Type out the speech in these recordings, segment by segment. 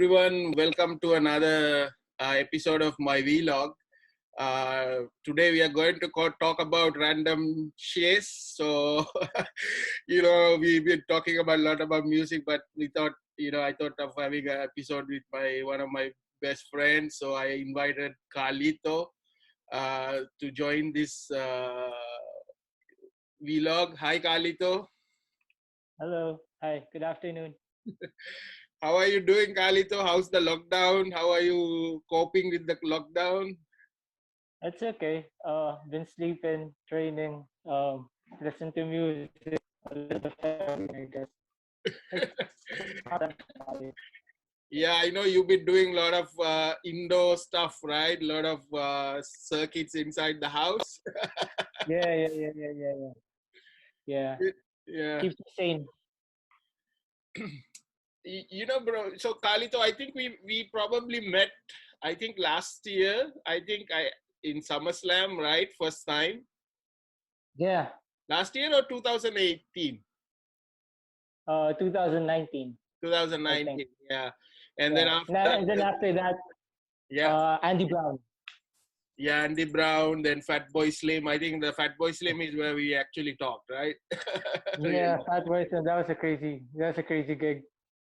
everyone. Welcome to another episode of my vlog. Today we are going to talk about random Shiz. So, we've been talking about a lot about music, but we thought, I thought of having an episode with one of my best friends. So I invited Carlito to join this vlog. Hi, Carlito. Hello. Hi. Good afternoon. How are you doing, Carlito? How's the lockdown? How are you coping with the lockdown? It's okay. Been sleeping, training, listen to music, a little bit of everything, I guess. It's not that bad. Yeah, I know you've been doing a lot of indoor stuff, right? A lot of circuits inside the house. Yeah. Yeah. Yeah. Keeps me sane. Bro, so Carlito, I think we probably met, I think last year, in Summer Slam, right? First time. Yeah. Last year or 2018? 2019, I think. 2019, yeah. And then Yeah. after And then that, after that, yeah. Andy Brown. Yeah, Andy Brown, then Fatboy Slim. I think the Fatboy Slim is where we actually talked, right? Yeah, Fat Boys, and that was a crazy gig.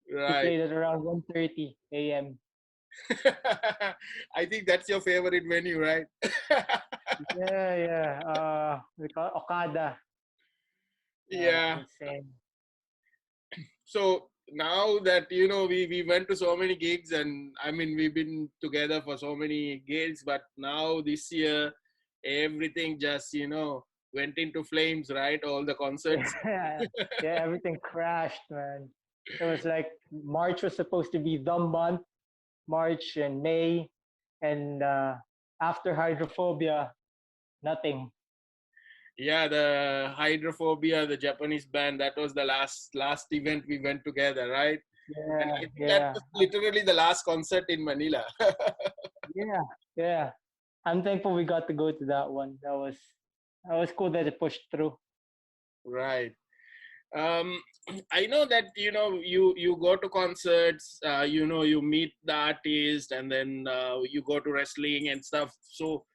He Right. played at around 1:30 a.m. I think that's your favorite venue, right? Yeah. We call it Okada. It's Yeah. insane. So now that, we went to so many gigs, and I mean, we've been together for so many gigs, but now this year, everything just, went into flames, right? All the concerts. Yeah, yeah, everything crashed, man. It was like March was supposed to be the month, March and May, and after Hydrophobia, nothing. Yeah, the Hydrophobia, the Japanese band, that was the last event we went together, right? And I think that Yeah, was literally the last concert in Manila. yeah, yeah. I'm thankful we got to go to that one. That was cool that it pushed through. Right. Um, I know that, you go to concerts, you meet the artist, and then you go to wrestling and stuff. So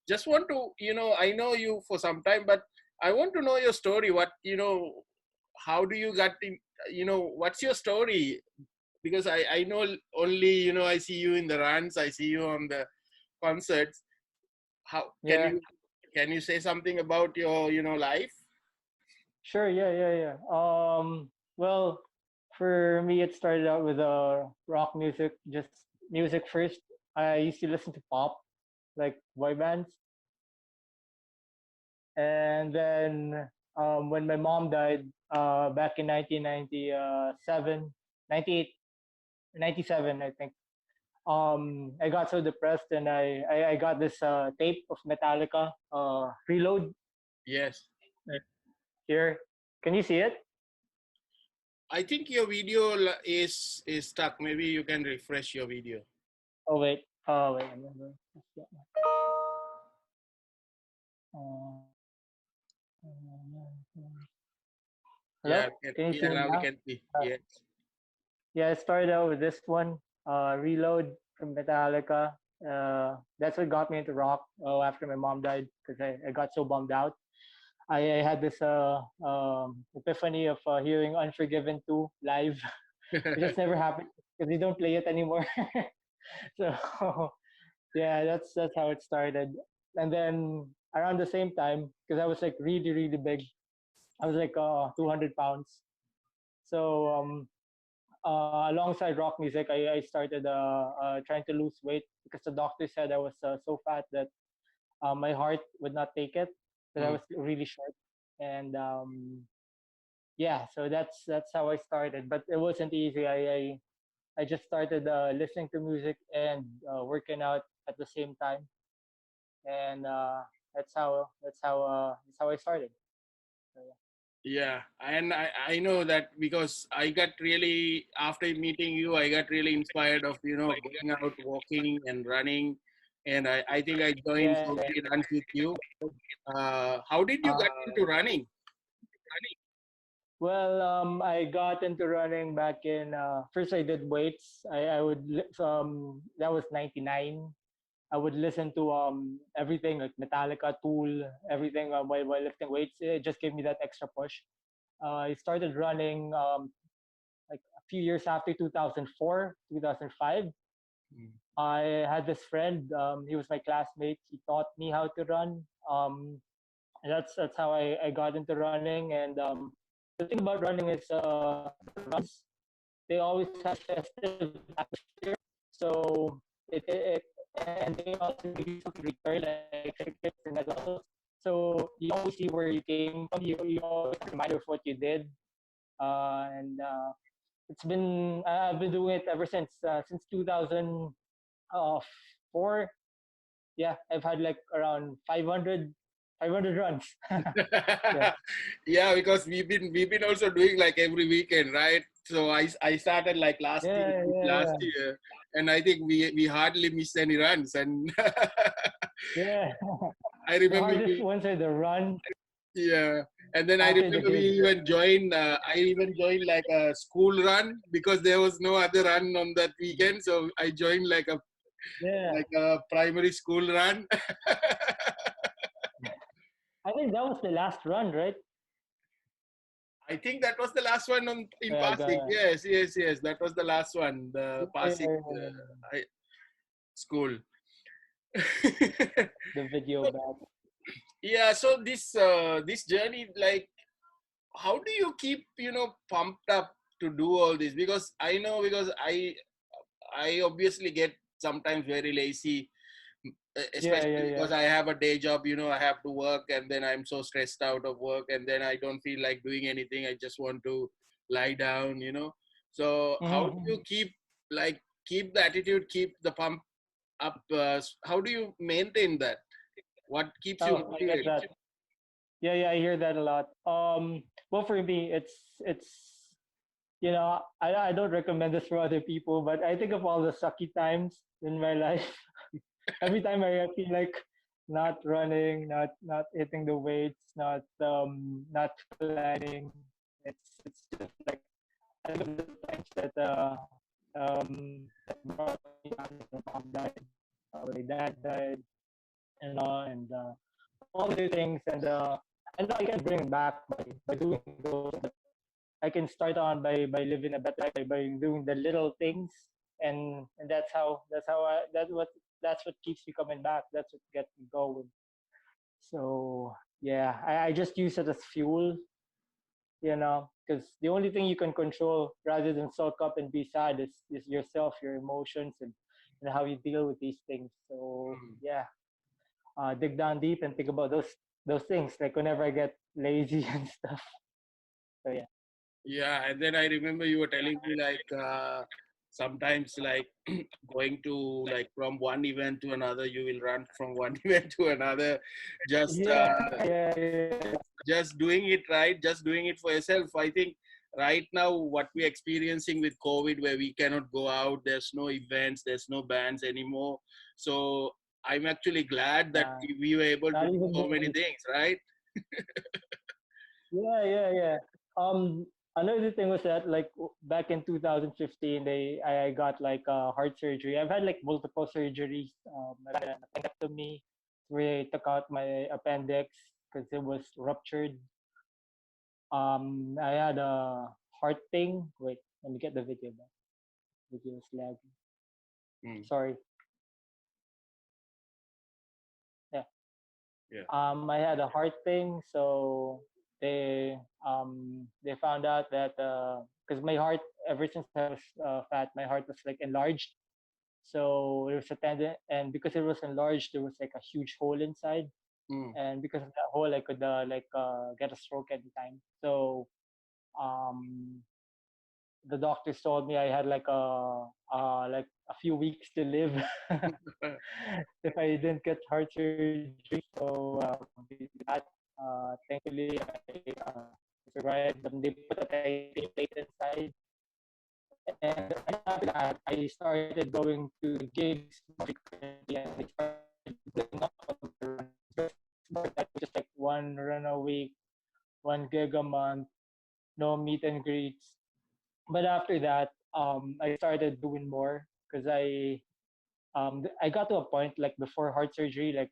just want to, I know you for some time, but I want to know your story. How do you got in, what's your story? Because I know only, I see you in the runs, I see you on the concerts. How Yeah, can you say something about your, life? sure. Yeah. Well, for me, it started out with rock music, just music first. I used to listen to pop, like boy bands. And then when my mom died back in 1997, 98, 97, I think, I got so depressed and I got this tape of Metallica, Reload, Yes. right here. Can you see it? I think your video is stuck. Maybe you can refresh your video. Oh, wait. Oh, wait. Uh, Hello? Can you see me Now we now? can see. Uh, Yes. yeah, I started out with this one, Reload from Metallica. That's what got me into rock after my mom died because I got so bummed out. I had this epiphany of hearing Unforgiven 2 live. It just never happened because they don't play it anymore. So yeah, that's how it started. And then around the same time, because I was like really big, I was like 200 pounds. So alongside rock music, I started trying to lose weight because the doctor said I was so fat that my heart would not take it because I Mm. was really short. And yeah, so that's how I started. But it wasn't easy. I just started listening to music and working out at the same time, and that's how I started. So, yeah. Yeah, and I know that because I got really, after meeting you, I got really inspired of, going out, walking and running. And I think I joined Yeah. so many runs with you. How did you get into running? Well, I got into running back in. First, I did weights. That was '99. I would listen to everything like Metallica, Tool, everything while lifting weights. It just gave me that extra push. I started running like a few years after 2004, 2005. Mm. I had this friend. He was my classmate. He taught me how to run. And that's how I got into running. And the thing about running is the runs, they always have festive atmosphere. So it and they also give you something in return, like certificates and medals. So you always see where you came from. You always have a reminder of what you did. And I've been doing it ever since 2004. Yeah, I've had like around 500 runs. Yeah. Yeah, because we've been also doing like every weekend, right? So I started like Yeah, yeah, last yeah. year, and I think we hardly missed any runs. And Yeah. I The remember hardest we ones are the run yeah, and then I after the remember we gig. even joined. I even joined like a school run because there was no other run on that weekend. So I joined Yeah. like a primary school run. I think that was the last run, right? I think that was the last one in Yeah, passing. Yes, yes, yes. That was the last one, the yeah, passing yeah. school. The video So, back. yeah. So this journey, like, how do you keep pumped up to do all this? Because I know because I obviously get sometimes very lazy, Yeah, especially yeah, yeah. because I have a day job. I have to work, and then I'm so stressed out of work, and then I don't feel like doing anything. I just want to lie down. So how do Mm-hmm. you keep the attitude, keep the pump up? How do you maintain that? What keeps you Oh, I get motivated? that. Yeah, yeah, I hear that a lot. Well, for me, it's I don't recommend this for other people, but I think of all the sucky times in my life. Every time I feel like not running, not hitting the weights, not climbing. It's just like I think of the times that brought me down. My mom died, my dad died, and all the things, and I know I can bring it back by doing those, but I can start on by living a better life by doing the little things, and that's what keeps me coming back. That's what gets me going. So yeah, I just use it as fuel, because the only thing you can control rather than sulk up and be sad is yourself, your emotions, and how you deal with these things. So yeah, dig down deep and think about those things. Like whenever I get lazy and stuff. So yeah. Yeah, and then I remember you were telling me like sometimes like going to like from one event to another, you will run from one event to another, just Yeah, yeah, yeah. just doing it right, just doing it for yourself. I think right now what we're experiencing with COVID, where we cannot go out, there's no events, there's no bands anymore. So I'm actually glad that Nah, we were able to not do even so many movies. things, right? Yeah, yeah, yeah. Um, Another thing was that like back in 2015, I got like heart surgery. I've had like multiple surgeries. I had an appendectomy where they took out my appendix because it was ruptured. I had a heart thing. Wait, let me get the video back. Video is lagging. Mm, Sorry. Yeah. yeah. I had a heart thing, so they found out that because my heart ever since I was fat, my heart was like enlarged. So there was a tendon, and because it was enlarged, there was like a huge hole inside, Mm. and because of that hole, I could get a stroke anytime. So um, the doctors told me I had like a few weeks to live if I didn't get heart surgery. So they did that. Thankfully, I survived. But they put a titanium plate inside, and after that, I started going to gigs more frequently, and I started building up on the runs. Just like one run a week, one gig a month. no meet and greets. But after that, I started doing more because I got to a point like before heart surgery, like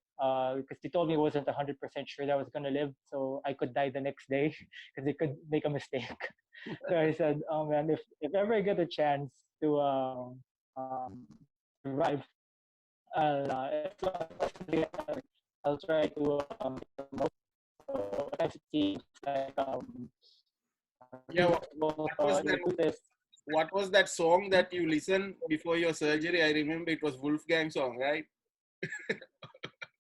because they told me I wasn't 100% sure that I was gonna live, so I could die the next day because they could make a mistake. So I said, "Oh man, if ever I get a chance to survive, as long as possibly, I'll try to promote." So as it seems like Yeah, what was the that? truth is, What was that song that you listened before your surgery? I remember it was Wolfgang song, right?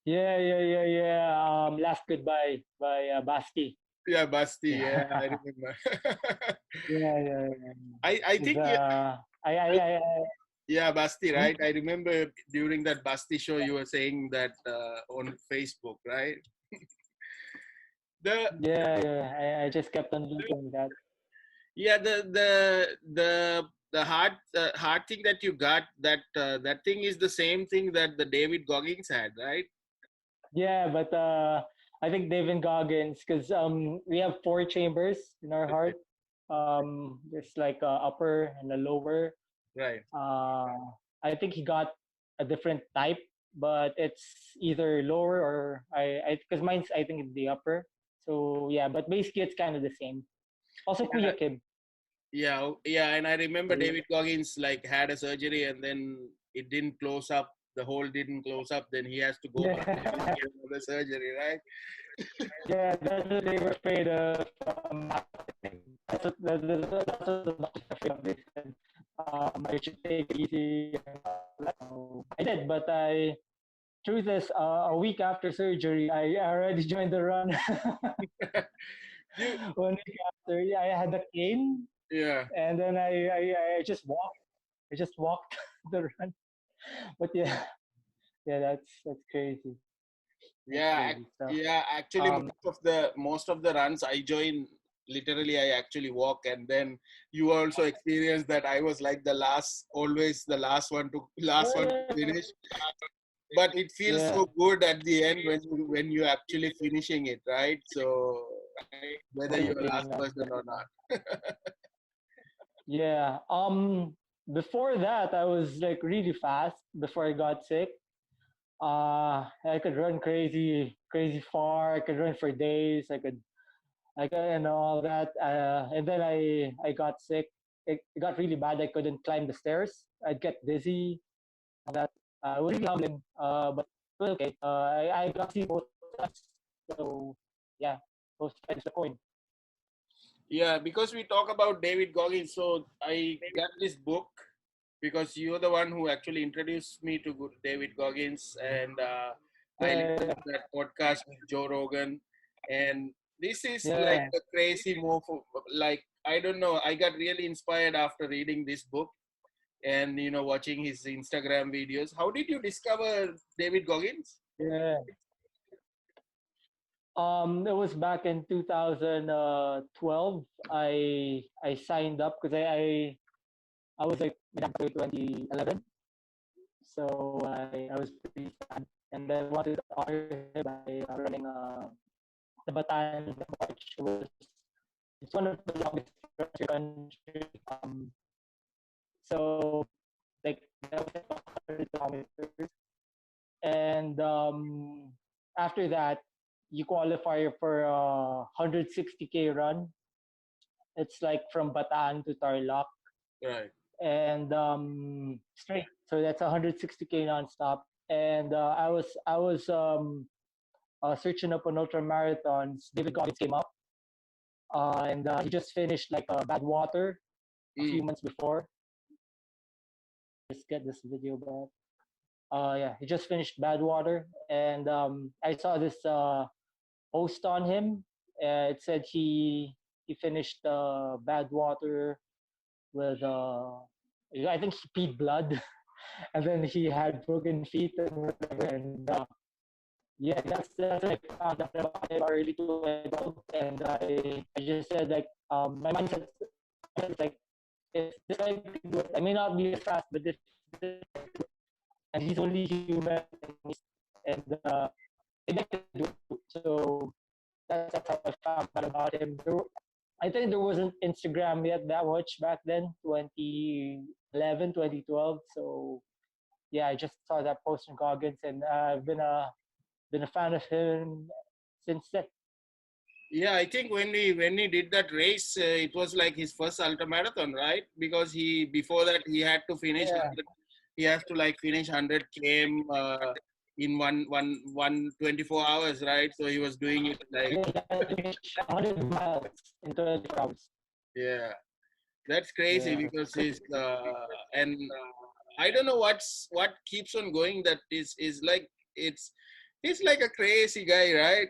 yeah. Last Goodbye by Basti. Yeah, Basti. Yeah, I Yeah. remember. Yeah. I It's think yeah, yeah, Basti, hmm? right? I remember during that Basti show you were saying that on Facebook, right? The I just kept on looking that. yeah, the hard thing that you got, that thing is the same thing that the David Goggins had, right? Yeah, but I think David Goggins, because we have four chambers in our heart. There's like a upper and a lower. Right. Uh, I think he got a different type, but it's either lower or I because mine's I think it's the upper. So yeah, but basically it's kind of the same. Also, Yeah, Kuya Kim. yeah, and I remember So, David Goggins like had a surgery and then it didn't close up. The hole didn't close up. Then he has to go back again yeah, for another surgery, right? yeah, that's what they were afraid of. That's what the doctors were afraid of. They said, I should take it easy. So I did, but truth is, a week after surgery, I already joined the run. You, 1 week after, yeah, I had a cane, yeah, and then I just walked. I just walked the run. But yeah, that's crazy. That's crazy stuff. yeah. Actually, Um, most of the runs I join. Literally, I actually walk, and then you also experience that I was like always the last one to yeah, finish. But it feels yeah, so good at the end when you actually finishing it, right? So whether you're a last completing that. person or not. Yeah. Before that, I was like really fast before I got sick. I could run crazy far. I could run for days. I could, and all that. And then I got sick. It got really bad. I couldn't climb the stairs. I'd get dizzy. That it was really humbling. But it was okay. I got to see both sides. So yeah, both sides of the coin. Yeah, because we talk about David Goggins, so I got this book because you're the one who actually introduced me to David Goggins, and I listened Yeah, to that podcast with Joe Rogan, and this is like yeah. a crazy move. Like I don't know, I got really inspired after reading this book and watching his Instagram videos. How did you discover David Goggins? Yeah. It was back in 2012. I signed up because I was like in 2011, so I was pretty sad, and I wanted to honor him by running the Bataan March. It's one of the longest runs in the country. So like that was like 100 kilometers, and after that you qualify for a 160K run. It's like from Bataan to Tarlac Right. and straight. So that's 160K nonstop. And I was searching up on ultra marathons. David Goggins came up, and he just finished like Bad Water a few Mm. months before. Just get this video back. Yeah, he just finished Bad Water, and I saw this post on him. It said he finished Bad Water with I think he peed blood, and then he had broken feet and whatever. And yeah, that's when I found out about him early 2012, and I just said like my mindset is like if this guy can do it, I may not be as fast, but this and he's only human, and maybe I can do it too. So that's how I found out about him. I think there wasn't Instagram yet that much back then, 2011, 2012. So yeah, I just saw that post in Goggins, and I've been a fan of him since then. Yeah, I think when he did that race, it was like his first ultra marathon, right? Because he before that he had to finish Yeah, 100. He has to like finish 100 km in one 24 hours, right? So he was doing it like, yeah, he had to finish 100 miles in 24 hours. yeah, that's crazy Yeah, because he's and I don't know what keeps on going. That is like it's he's like a crazy guy, right?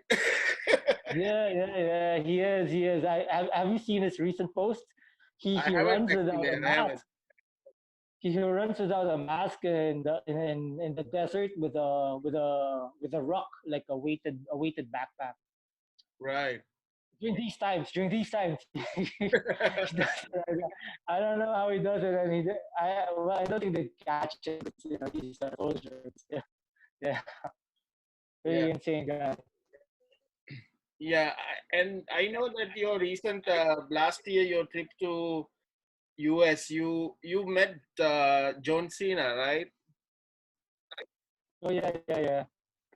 yeah. He is. He is. Have you seen his recent post? He I he haven't runs without actually. a I haven't. mask. He runs without a mask in the desert with a rock, like a weighted backpack. Right. During these times, he does it. I don't know how he does it, and I don't think they catch him. He's a soldier. Yeah, Yeah. very insane guy. Yeah, and I know that your recent last year, your trip to US, you met John Cena, right? Oh yeah.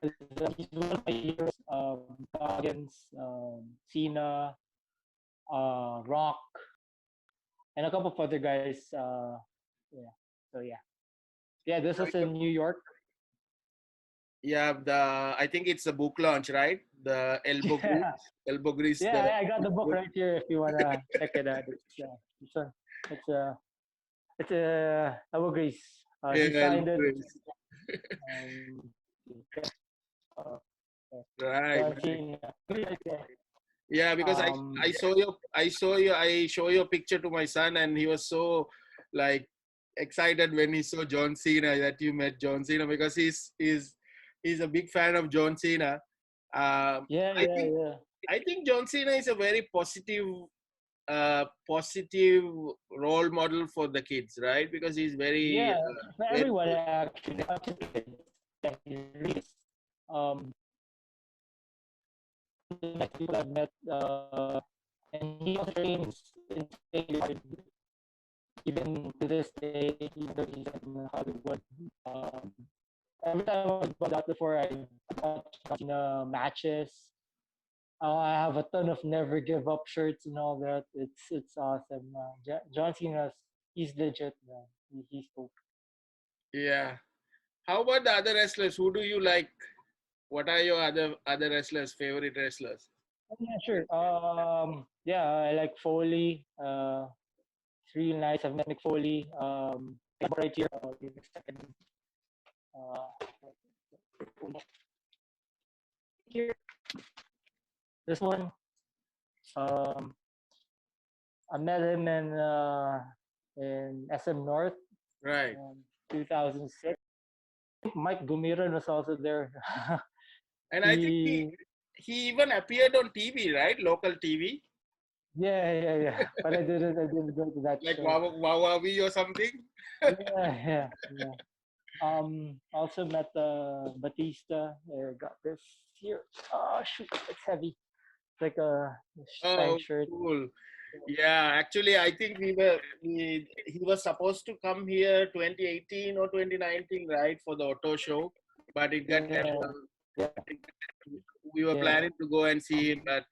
'Cause, he's one of my heroes. Goggins, Cena, Rock, and a couple of other guys. Yeah. So yeah. This was in New York. Yeah, the I think it's the book launch, right? The Yeah, elbow grease, yeah. the I got the book right here if you wanna check it out. It's a, it's a, it's a Abu Grace. yeah, He signed elbow it. grease. Um, uh, Right, John right. Cena. Right there. Yeah, because Um, I show your picture to my son, and he was so like excited when he saw John Cena, that you met John Cena, because he's a big fan of John Cena. yeah, I yeah, think yeah. John Cena is a very positive role model for the kids, right? Because he's very Yeah, for very everyone actually, not just kids. Yeah, he really is. Um, like people I've met, and he also trains insanely hard, even to this day, even though he's in Hollywood. Um, every time I was brought out before, I watch matches. I have a ton of never give up shirts and all that. It's awesome. John Cena's he's legit, man. He's cool. yeah. How about the other wrestlers? Who do you like? What are your other wrestlers, favorite wrestlers? Oh, yeah, sure. Yeah, I like Foley. It's really nice. I've met Mick Foley. I got right here. Give me a second. Uh, here, this one. Um, I met him in SM North, Right. 2006. Mike Gumiran was also there. And I think he, he even appeared on TV, right? Local TV, yeah. But I didn't go to that like show. Wawawi or something. Yeah. Also met Batista. Got this here. Oh shoot, it's heavy. It's like a Oh, signed shirt. cool. Yeah, actually, I think he was supposed to come here 2018 or 2019, right, for the auto show, but it got Yeah, canceled. yeah, We were yeah. planning to go and see him, but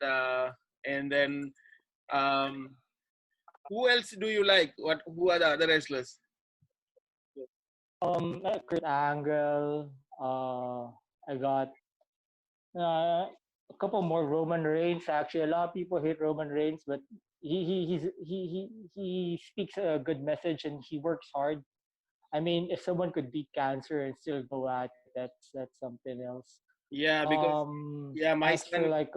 and then um, who else do you like? Who are the other wrestlers? Kurt Angle. I got a couple more Roman Reigns. Actually, a lot of people hate Roman Reigns, but he speaks a good message and he works hard. I mean, if someone could beat cancer and still go at it, that's something else. Yeah, because yeah, my As for son. like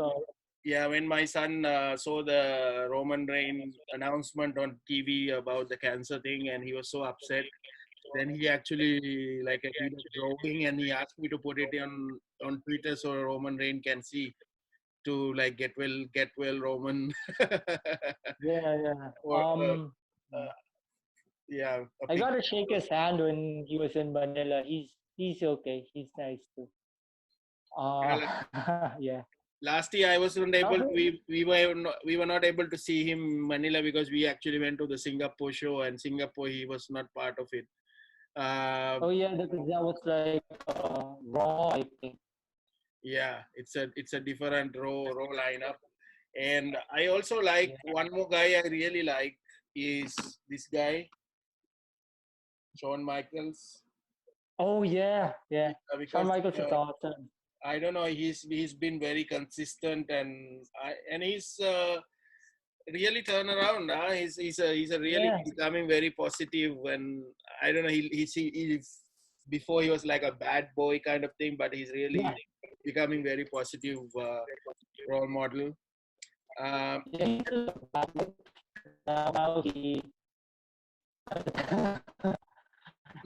Yeah, when my son saw the Roman Reign announcement on TV about the cancer thing, and he was so upset. Then he actually like a did a drawing, and he asked me to put it on Twitter so Roman Reign can see to like get well, Roman. yeah. or yeah, a I got picture. to shake his hand when he was in Manila. He's okay. He's nice too. Uh, Yeah, yeah. last year I was not able. Okay. We were not able to see him in Manila because we actually went to the Singapore show, and Singapore he was not part of it. Uh, Oh yeah, that was like Raw, I think. yeah, it's a different row lineup, and I also like Yeah. one more guy I really like is this guy Shawn Michaels. Oh yeah, yeah. Shawn Because Michaels is awesome. I don't know, he's been very consistent, and he's really turn around. He's a really Yeah, becoming very positive. And I don't know, he's before he was like a bad boy kind of thing, but he's yeah, really becoming very positive role model. Um, yeah. He's still a bad boy. Now he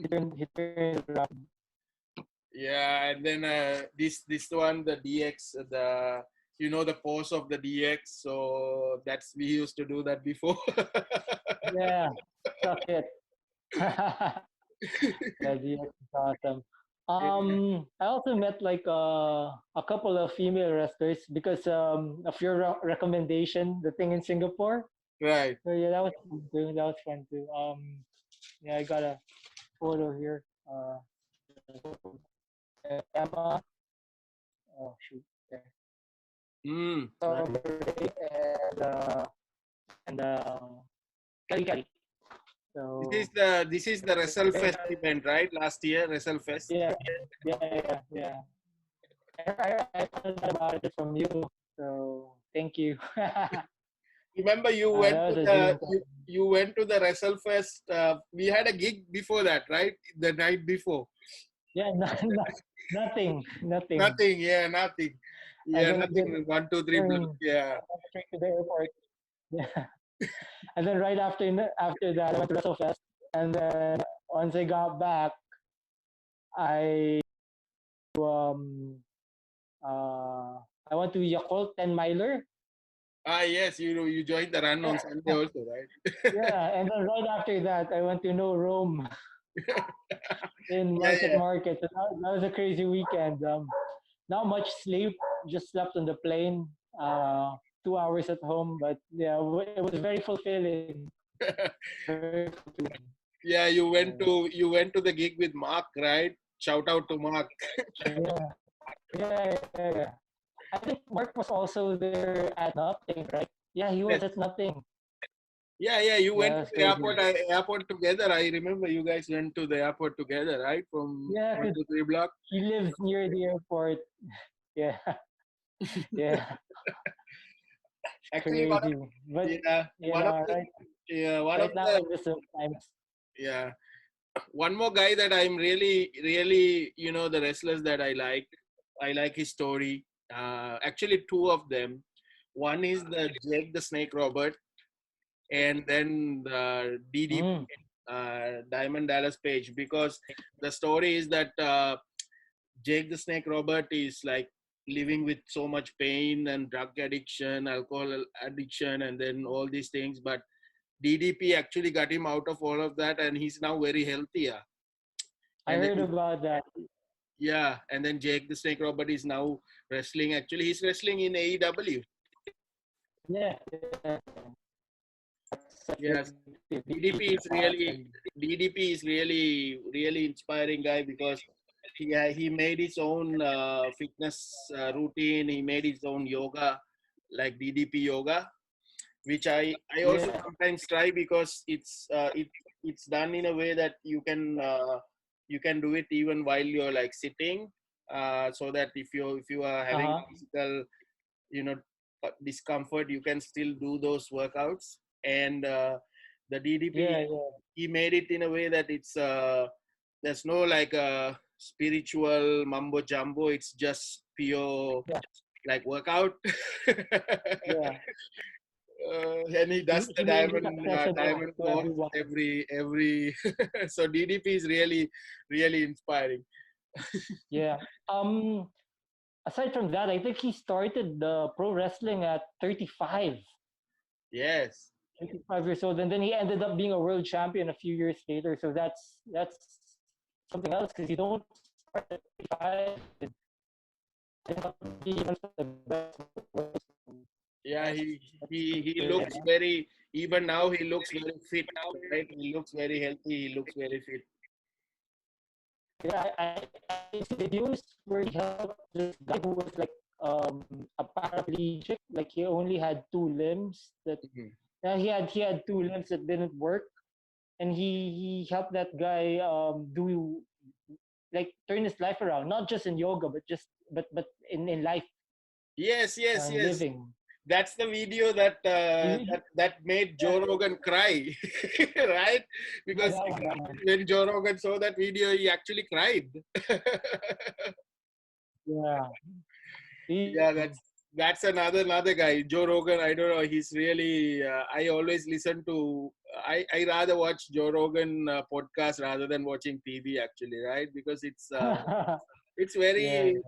turned around. yeah, and then this one, the DX, the the pose of the DX. So that's we used to do that before. Yeah, suck it. Yeah, GX is awesome. Yeah, I also met like a couple of female wrestlers because of your recommendation, the thing in Singapore. right. So yeah, that was fun too. That was fun too. Yeah, I got a photo here. Emma. Oh shoot, there. Right. Ray and Kelly. So This is the WrestleFest event, right? Last year, WrestleFest. yeah, yeah. I found out about it from you. So thank you. Remember, That was a dream. you went to the WrestleFest. We had a gig before that, right? The night before. Yeah, nothing. Nothing. Yeah, nothing. And Yeah, then nothing. One, two, three block. Yeah. I went straight to the airport. Yeah. And then right after that, I went to WrestleFest. And then once I got back, I uh I went to Yakult 10 miler. Ah, yes. You joined the run on Sunday also, right? Yeah, and then right after that, I went to No Rome in Yeah, Market yeah. Market. So that was a crazy weekend. Not much sleep, just slept on the plane. 2 hours at home, but yeah, it was very fulfilling. Very fulfilling. Yeah, Yeah, you went to the gig with Marc, right? Shout out to Marc. yeah, yeah. I think Mark was also there at nothing, right? Yeah, he was Yes. at nothing. Yeah, yeah. You Yeah, went it to was the crazy. airport together. I remember you guys went to the airport together, right? From Yeah, one because to three block. he lives near the airport. Yeah, yeah, it's Actually, crazy. But yeah, you know, one of right now the I miss those times. yeah, one more guy that I'm really, the wrestlers that I like. I like his story. Actually, two of them. One is the Jake the Snake Robert, and then the DDP, Mm, Diamond Dallas Page, because the story is that Jake the Snake Robert is like living with so much pain and drug addiction, alcohol addiction, and then all these things. But DDP actually got him out of all of that, and he's now very healthier. I And heard then about that. yeah, and then Jake the Snake Robert is now wrestling. Actually, he's wrestling in AEW. Yeah, yeah. Yes, DDP is really Awesome. DDP is really inspiring guy because he made his own fitness routine. He made his own yoga, like DDP yoga, which I also Yeah, sometimes try because it's done in a way that you can do it even while you're like sitting, so that if you are having uh-huh. physical you know discomfort, you can still do those workouts. And the DDP, Yeah, yeah, he made it in a way that there's no like spiritual mumbo jumbo. It's just pure yeah, like workout. yeah. And he does the He made it accessible diamond to pose everyone. every so DDP is really inspiring. Yeah. Um, Aside from that, I think he started pro wrestling at 35, Yes. 35 years old, and then he ended up being a world champion a few years later. So that's something else because you don't start at 35. Yeah, he Yeah. looks very, even now he looks very fit, right? He looks very healthy, he looks very fit. Yeah, I see videos where he helped this guy who was like a paraplegic, like he only had two limbs that Mhm. he had two limbs that didn't work, and he helped that guy do like turn his life around, not just in yoga, but in life Yes, yes, and yes. living. That's the video that You- that made yeah, Joe Rogan cry, right? yeah, Because that one. when Joe Rogan saw that video, he actually cried. Yeah. He, Yeah, that's another guy, Joe Rogan. I don't know. He's really. I always listen to. I rather watch Joe Rogan podcast rather than watching TV. Actually, right? Because it's yeah. very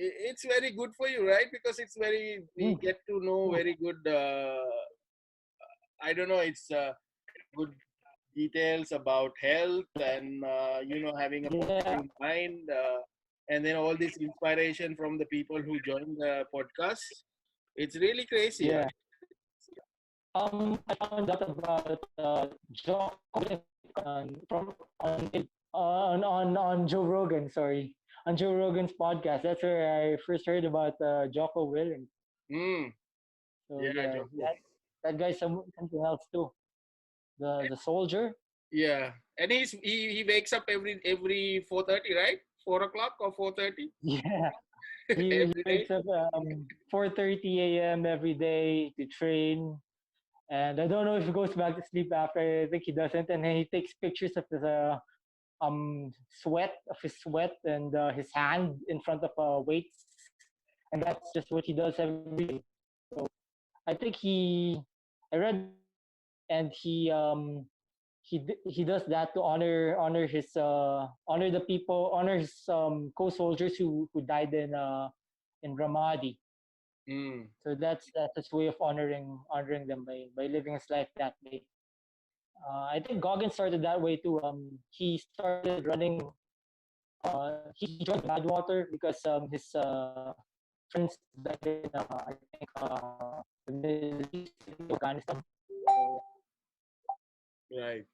it's very good for you, right? Because it's very, we Mm, get to know mm, very good. I don't know. It's good details about health and having a yeah. positive mind, and then all this inspiration from the people who join the podcast. It's really crazy. Yeah. I found out about Jocko on Joe Rogan. Sorry, on Joe Rogan's podcast. That's where I first heard about Jocko Willink. Mm, So yeah, yeah, Jocko. that guy's something else too. The soldier. Yeah, and he wakes up every 4:30, right? 4 o'clock or 4:30 Yeah, he every day. wakes up 4:30 a.m. every day to train. And I don't know if he goes back to sleep after. I think he doesn't. And then he takes pictures of his sweat and his hand in front of weights, and that's just what he does every day. So I think I read and he does that to honor the people, honor his co-soldiers who died in Ramadi. Mm, So that's his way of honoring them by living his life that way. I think Goggins started that way too. He started running. He joined Badwater because his friends died in I think the Middle East, Afghanistan. So, right.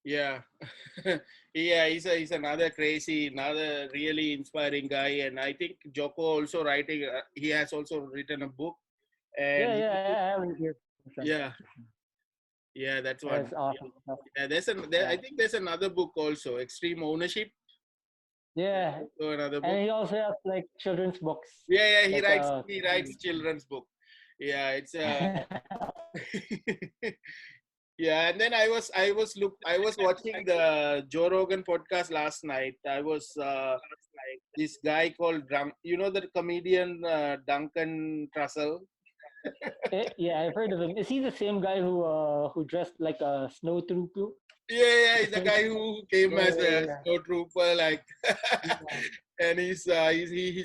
Yeah. Yeah, he's another crazy, another really inspiring guy. And I think Jocko also writing, he has also written a book. And yeah, I have it here. yeah, yeah, that's one. That's awesome. Yeah, I Yeah, think there's another book also, Extreme Ownership. yeah, So another and book. he also has like children's books, Yeah, yeah, he like writes, he writes children's book. Yeah, it's yeah, and then I was watching the Joe Rogan podcast last night. I was this guy called the comedian Duncan Trussell. Yeah, I've heard of him. Is he the same guy who dressed like a snow trooper? Yeah, yeah, Like a he's the snow guy trooper? who came Yeah, as a yeah, snow trooper, like, yeah. and he's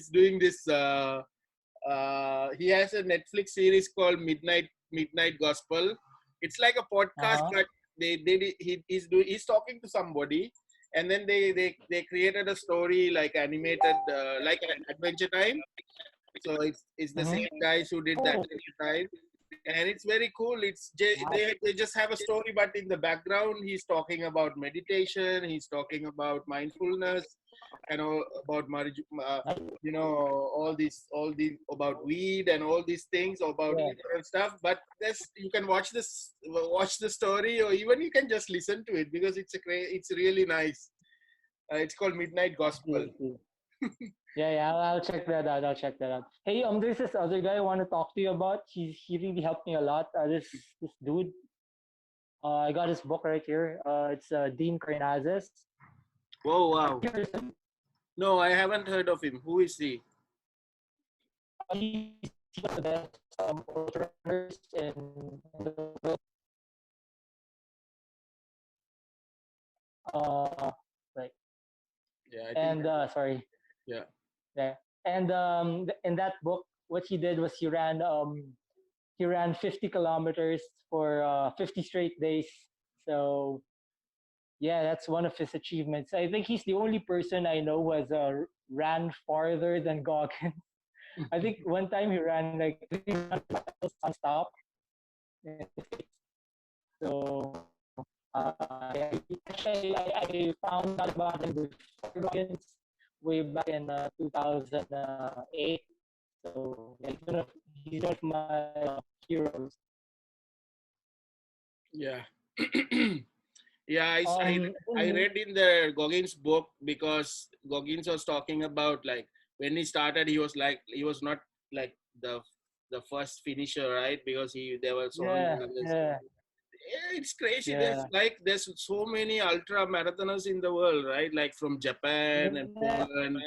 doing this. He has a Netflix series called Midnight Gospel. It's like a podcast, Uh-huh. but he's talking to somebody, and then they created a story like animated, like Adventure Time. So it's the Mm-hmm. same guys who did that Oh, time, and it's very cool. wow. They just have a story, but in the background he's talking about meditation, he's talking about mindfulness, and all about marriage, all these about weed and all these things about Yeah. different stuff. But this, you can watch the story, or even you can just listen to it, because it's really nice. It's called Midnight I see, Gospel. I see. Yeah, yeah, I'll check that out. I'll check that out. Hey, there's this other guy I want to talk to you about. He really helped me a lot. This dude. I got his book right here. It's Dean Karnazes. Whoa, Have wow. you heard of him? No, I haven't heard of him. Who is he? He's one of the best ultra runners in the world. Like Yeah, I think. and sorry, Yeah. yeah. And in that book, what he did was he ran 50 kilometers for 50 straight days. So yeah, that's one of his achievements. I think he's the only person I know who has ran farther than Goggins. I think one time he ran like 300 miles non-stop in the States. So I found out about him before Goggins way back in 2008. So yeah, he's one of my heroes. Yeah. Yeah, I Then, read in the Goggins book because Goggins was talking about like when he started, he was not like the first finisher, right? Because there were so many yeah, others. yeah, Yeah, it's crazy. yeah, There's so many ultra marathoners in the world, right? Like from Japan and yeah, Poland.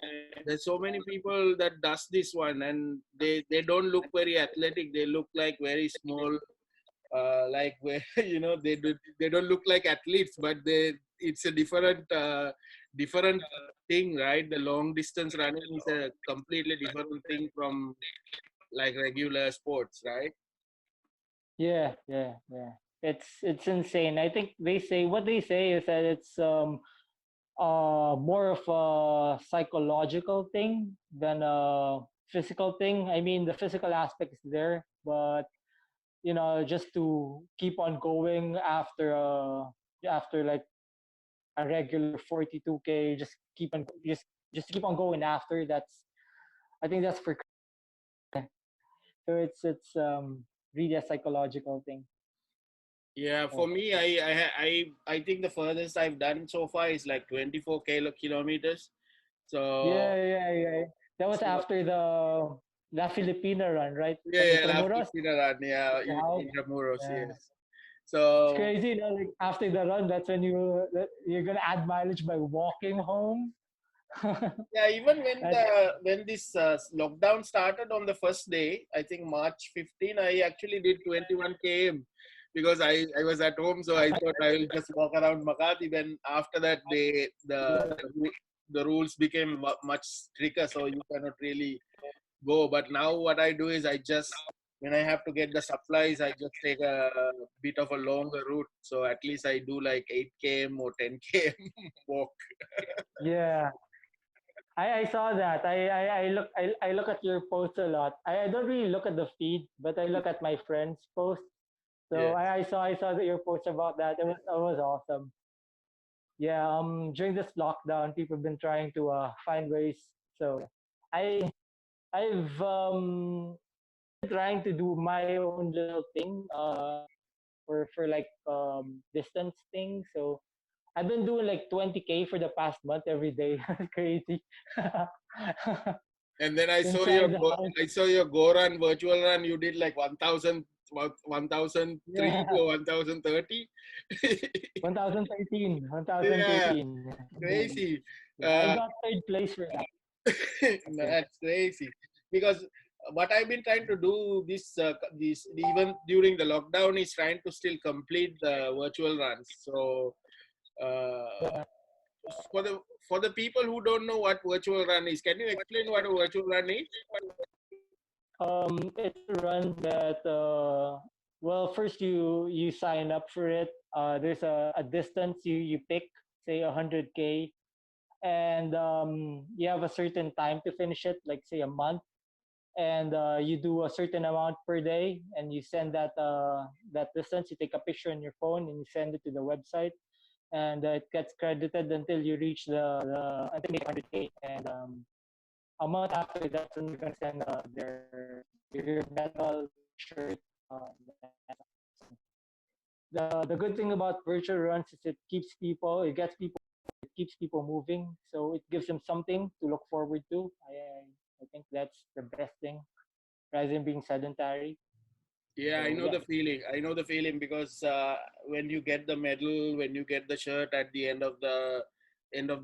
There's so many people that does this one, and they don't look very athletic. They look like very small, like where they don't look like athletes, but it's a different thing, right? The long distance running is a completely different thing from like regular sports, right? yeah, yeah, yeah. It's insane. I think what they say is that it's more of a psychological thing than a physical thing. I mean, the physical aspect is there, but just to keep on going after like a regular 42K, just keep on going after. That's I think that's for so it's really a psychological thing. Yeah, Yeah. for me, I think the furthest I've done so far is like 24 kilometers. So, Yeah, yeah, yeah. That was so after the La Filipina run, right? yeah, From yeah, last Intramuros 15 run, yeah, to House. Intramuros, Yeah. yes. It's So crazy, like after the run, that's when you're gonna add mileage by walking home. yeah, even That's when this lockdown started on the first day, I think March 15, I actually did 21 km because I was at home, so I thought I will just walk around Makati. Then after that, the rules became much stricter, so you cannot really go. But now what I do is I just when I have to get the supplies, I just take a bit of a longer route. So at least I do like 8 km or 10 km walk. yeah. I saw that. I look at your posts a lot. I don't really look at the feed, but I look at my friends' posts. So Yes. I saw that your post about that. It was awesome. Yeah, during this lockdown, people have been trying to find ways. So I I've trying to do my own little thing for like distance thing. So I've been doing like 20K for the past month every day. Crazy. And then Inside the house. I saw your go run virtual run. You did like 1003 Yeah. or 1030. 1013. Yeah, 1013. crazy. Yeah, I Uh, got third place for that. Okay. that's crazy. Because what I've been trying to do this even during the lockdown is trying to still complete the virtual runs. So uh, Yeah. for the people who don't know what virtual run is, can you explain what a virtual run is? It's a run that well, first you sign up for it. There's a distance you pick, say 100K, and you have a certain time to finish it, like say a month, and you do a certain amount per day, and you send that distance. You take a picture on your phone and you send it to the website, and it gets credited until you reach until you make 100K, and a month after that's when you're gonna send your medal, your shirt, so the good thing about virtual runs is it keeps people moving, so it gives them something to look forward to. I think that's the best thing rather than being sedentary. Yeah, I So know yeah, the feeling. I know the feeling because when you get the medal, when you get the shirt at the end of the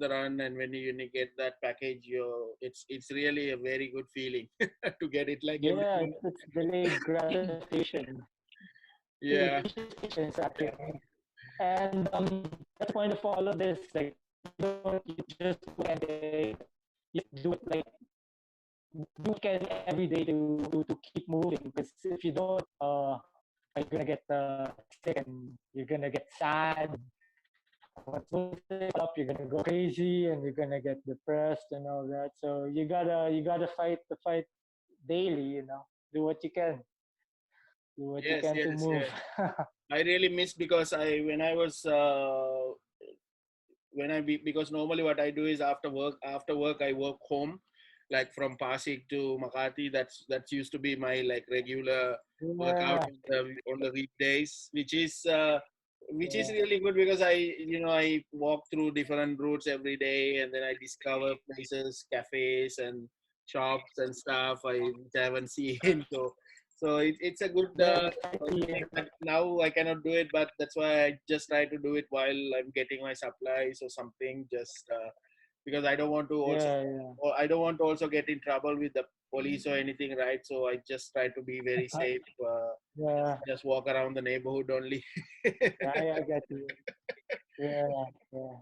run, and when you get that package, it's really a very good feeling to get it like every yeah, month. it's delayed gratification. Yeah, Patience actually. And that's the point of all of this. Like, you just do it every day. You do it like do it every day to keep moving. Because if you don't, you're gonna get sick and you're gonna get sad. Once you up, you're gonna go crazy and you're gonna get depressed and all that. So you gotta fight the fight daily. Do what you can. Do what you Yes, can to yes, move. yes. I really miss because I when I was when I be, because normally what I do is after work I work home, like from Pasig to Makati. That's used to be my like regular workout Yeah, on the weekdays, which is yeah, really good because I walk through different routes every day, and then I discover places, cafes, and shops and stuff which I haven't seen. It's a good yeah, thing exactly. that now I cannot do it, but that's why I just try to do it while I'm getting my supplies or something. Just because Yeah, yeah. I don't want to also get in trouble with the police or anything, right? So I just try to be very safe. Yeah, Just walk around the neighborhood only. I get you. Yeah, yeah.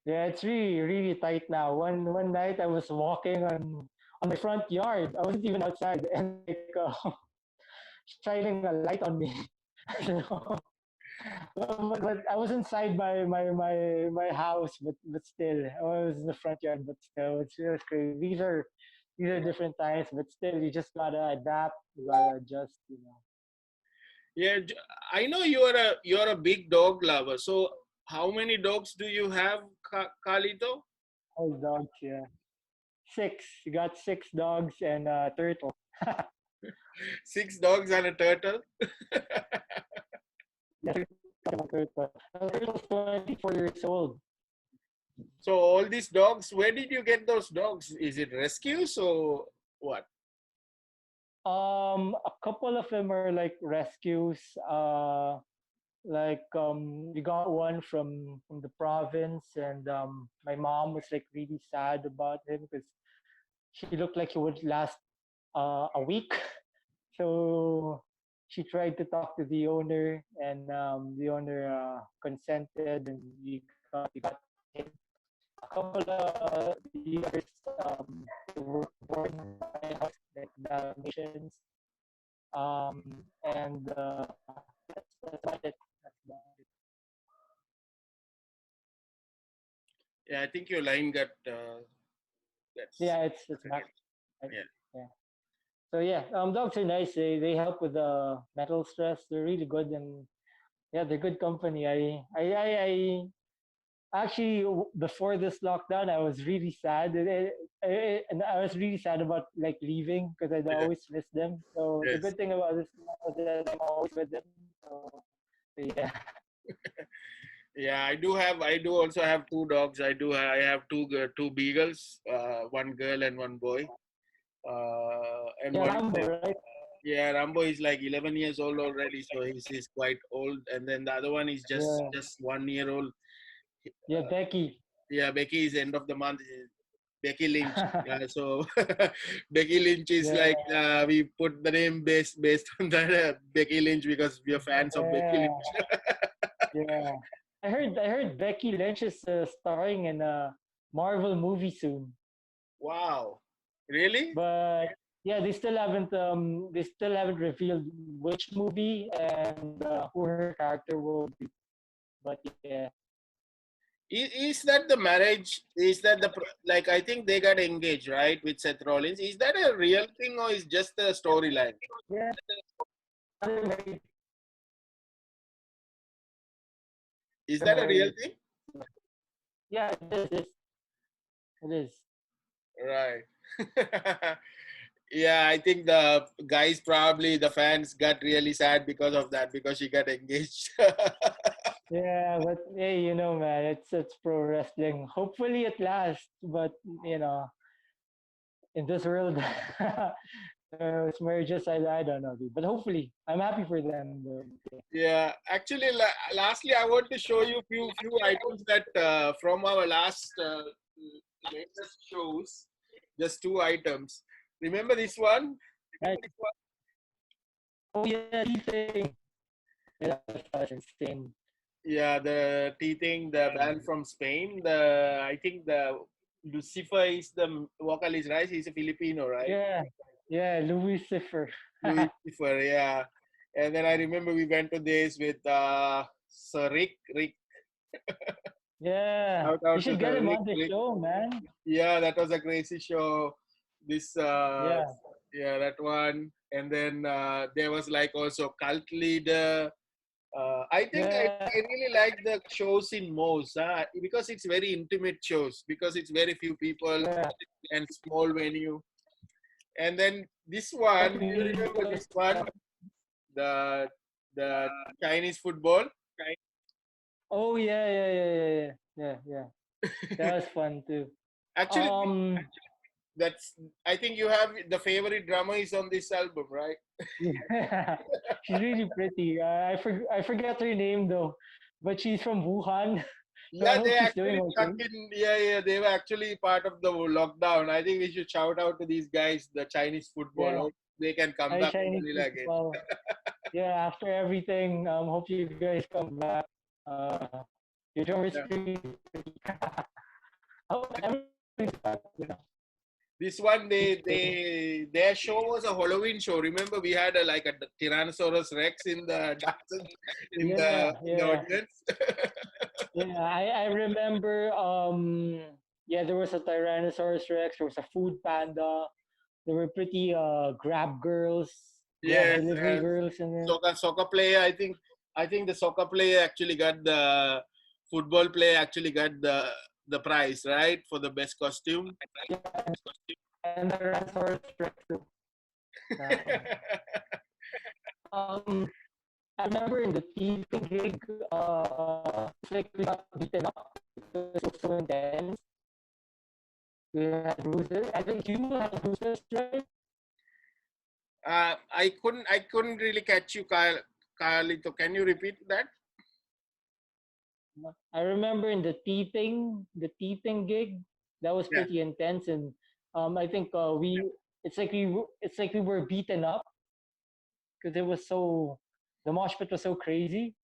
Yeah, it's really really tight now. One night I was walking on my front yard. I wasn't even outside, and like shining a light on me. So, but I was inside my house, but still, I was in the front yard. But still, it's crazy. These are different times, but still, you just gotta adapt. You gotta adjust. Yeah, I know you're a big dog lover. So how many dogs do you have, Carlito? All dogs, yeah. Six. You got six dogs and a turtle. Six dogs and a turtle. Yeah, turtle. The turtle's 24 years old. So all these dogs, where did you get those dogs? Is it rescues or what? A couple of them are like rescues. We got one from the province, and my mom was like really sad about him because she looked like he would last a week. So she tried to talk to the owner, and the owner consented, and we got him. A couple of the others were born in my house, like Dalmatians, and that's about it. That's about it. Yeah, I think your line got that's Yeah, it's back. Right? yeah. Yeah. So yeah, dogs are nice. They help with the mental stress. They're really good, and yeah, they're good company. I actually before this lockdown, I was really sad, and I was really sad about like leaving because I'd Yeah. always miss them. So the Yes. good thing about this now is that I'm always with them. So yeah, Yeah, I do also have two dogs. I have two beagles, one girl and one boy. And yeah, one Rambo, right? Yeah, Rambo is like 11 years old already, so he's quite old. And then the other one is just Yeah, just 1 year old. yeah, Becky. Yeah, Becky is end of the month. Becky Lynch. So Becky Lynch is Yeah, like we put the name based on that Becky Lynch because we are fans of Becky yeah, Lynch. yeah. I heard Becky Lynch is starring in a Marvel movie soon. Wow, really? But yeah, they still haven't revealed which movie and who her character will be. But yeah, Is that the marriage? Is that like I think they got engaged, right, with Seth Rollins? Is that a real thing or is just a storyline? yeah, they're married. Is They're that a real married. thing? Yeah, it is. Right. Yeah, I think the guys probably the fans got really sad because of that because she got engaged. Yeah, but hey, man, it's pro wrestling. Hopefully it lasts, but you know, in this world, it's marriages. I don't know, dude. But hopefully, I'm happy for them, though. Yeah, actually, lastly, I want to show you few items that from our last latest shows. Just two items. Remember this one? Right? Oh yeah, teething. Yeah, that's insane. Yeah, the teething, the band from Spain. I think the Lucifer is the vocalist, right? He's a Filipino, right? Yeah, yeah, Lucifer. Lucifer, yeah. And then I remember we went to this with Sir Rick. Yeah, Shout you out to should get Sir him Rick. on the Rick. show, man. Yeah, that was a crazy show. This Yeah. yeah, that one. And then there was like also cult leader. I think Yeah. I really like the shows in most because it's very intimate shows because it's very few people Yeah. and small venue. And then this What one, do you we remember was, this one? The the Chinese football. oh yeah, yeah, yeah, yeah, yeah, yeah, yeah. That was fun too. Actually, Um, that's I think you have the favorite drummer is on this album, right? yeah, she's really pretty. I forget her name though, but she's from Wuhan, so I Yeah, hope they she's doing actually stuck okay. in. Yeah, yeah, they were actually part of the lockdown. I think we should shout out to these guys, the Chinese football. Yeah, Hope they can come hi back to Chinese Manila again. people. Yeah, after everything, hope you guys come back. Uh, your drummer's Yeah. pretty. I hope everything's back. You know. This one, their show was a Halloween show. Remember, we had like a Tyrannosaurus Rex in the dancing Yeah, in the yeah, audience. yeah. I remember. Yeah, there was a Tyrannosaurus Rex. There was a food panda. There were pretty grab girls. Yeah, Yes, delivery girls and then soccer player. I think the soccer player actually got the football player actually got the prize, right, for the best costume. and Tyrannosaurus Rex too. That one. Um, I remember in the teething gig, it's like we got beaten up because it was so intense. We had bruises. I think you had bruises, right? I couldn't really catch you, Carlito. Can you repeat that? I remember in the teething gig, that was Yeah. pretty intense, and I think it's like we were beaten up because it was so the mosh pit was so crazy.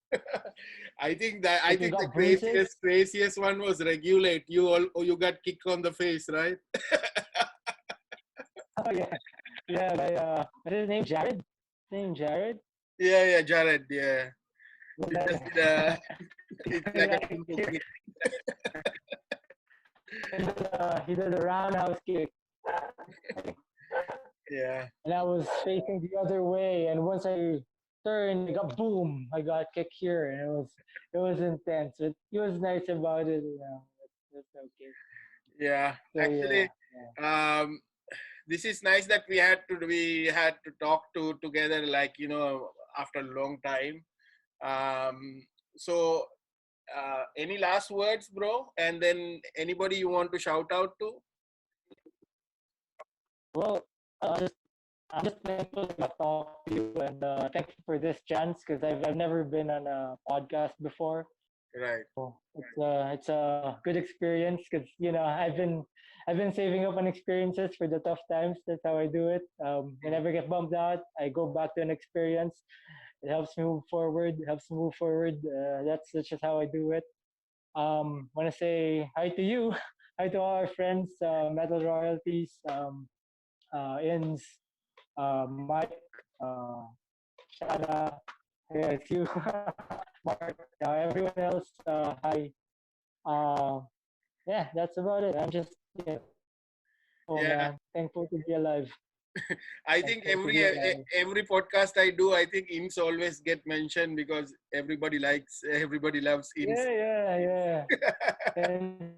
I Like we think the got bruises. craziest one was regulate. You got kicked on the face, right? Oh yeah, yeah. What's his name? Jared. His name Jared. Yeah, yeah, Jared. Yeah, he Yeah, just it's like a kung fu kick. he did a roundhouse kick, Yeah, and I was facing the other way. And once I turned, I got boom. I got kicked here, and it was intense. But he was nice about it. You know, it's okay. yeah. So yeah, Actually, um, this is nice that we had to talk together, like after a long time. Um, so, any last words, bro? And then anybody you want to shout out to? well, just I'm just thankful to talk to you and thank you for this chance because I've never been on a podcast before. Right. So it's a good experience because I've been saving up on experiences for the tough times. That's how I do it. Whenever I get bummed out, I go back to an experience. It helps me move forward. It helps me move forward. That's just how I do it. Want to say hi to you, hi to all our friends, Metal Royalties, Indz, Mike, uh, Channa, yeah, it's you, Marc, everyone else, hi. Uh, yeah, that's about it. I'm just thankful, Yeah. man. Thankful to be alive. I think Thankful to be alive. every podcast I do, I think Inns always get mentioned because everybody loves Inns. Yeah, yeah, yeah. And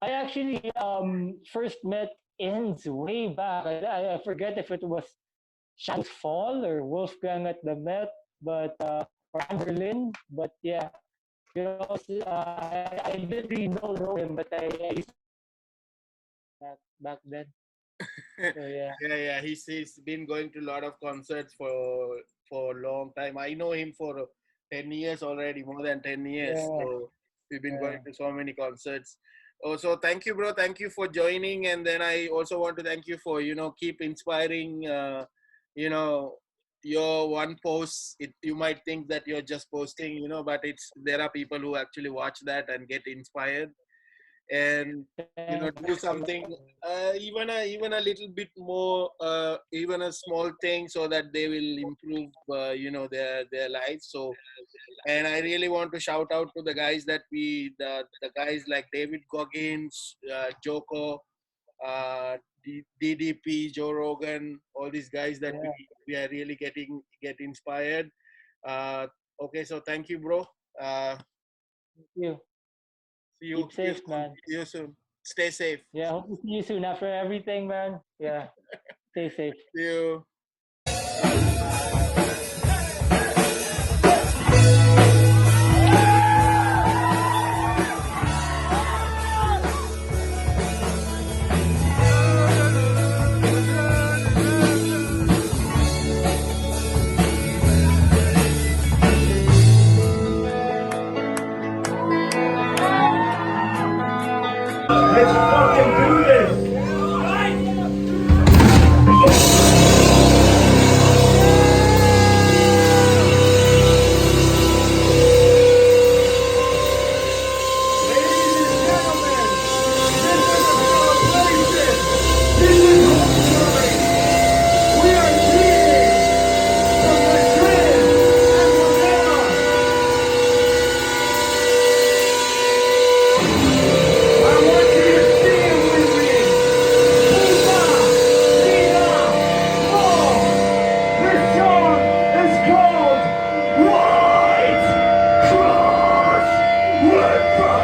I actually first met Inz way back. I forget if it was Shan's Fall or Wolfgang at the Met, but or Berlin. But yeah, I didn't really know him, but I used to back then. So yeah, Yeah, yeah. He's been going to a lot of concerts for a long time. I know him for 10 years already, more than 10 years. yeah, So we've been going yeah. to so many concerts. Also, thank you, bro. Thank you for joining. And then I also want to thank you for keep inspiring. You know your one post. You might think that you're just posting, but there are people who actually watch that and get inspired and do Thanks a something lot. even a little bit more, even a small thing, so that they will improve their lives. So, and I really want to shout out to the guys that the guys like David Goggins, Jocko, DDP, Joe Rogan, all these guys that Yeah. we are really get inspired. Okay, so thank you, bro. Thank you. Keep See you safe, soon. man. See you soon. Stay safe. Yeah, hope to see you soon after everything, man. Yeah. Stay safe. See you. Let's fucking do this! Ladies and gentlemen, this is a celebration! This is homecoming! We are greeting from Madrid and Manila! I want you to sing with me! This song is called White Cross Goodbye!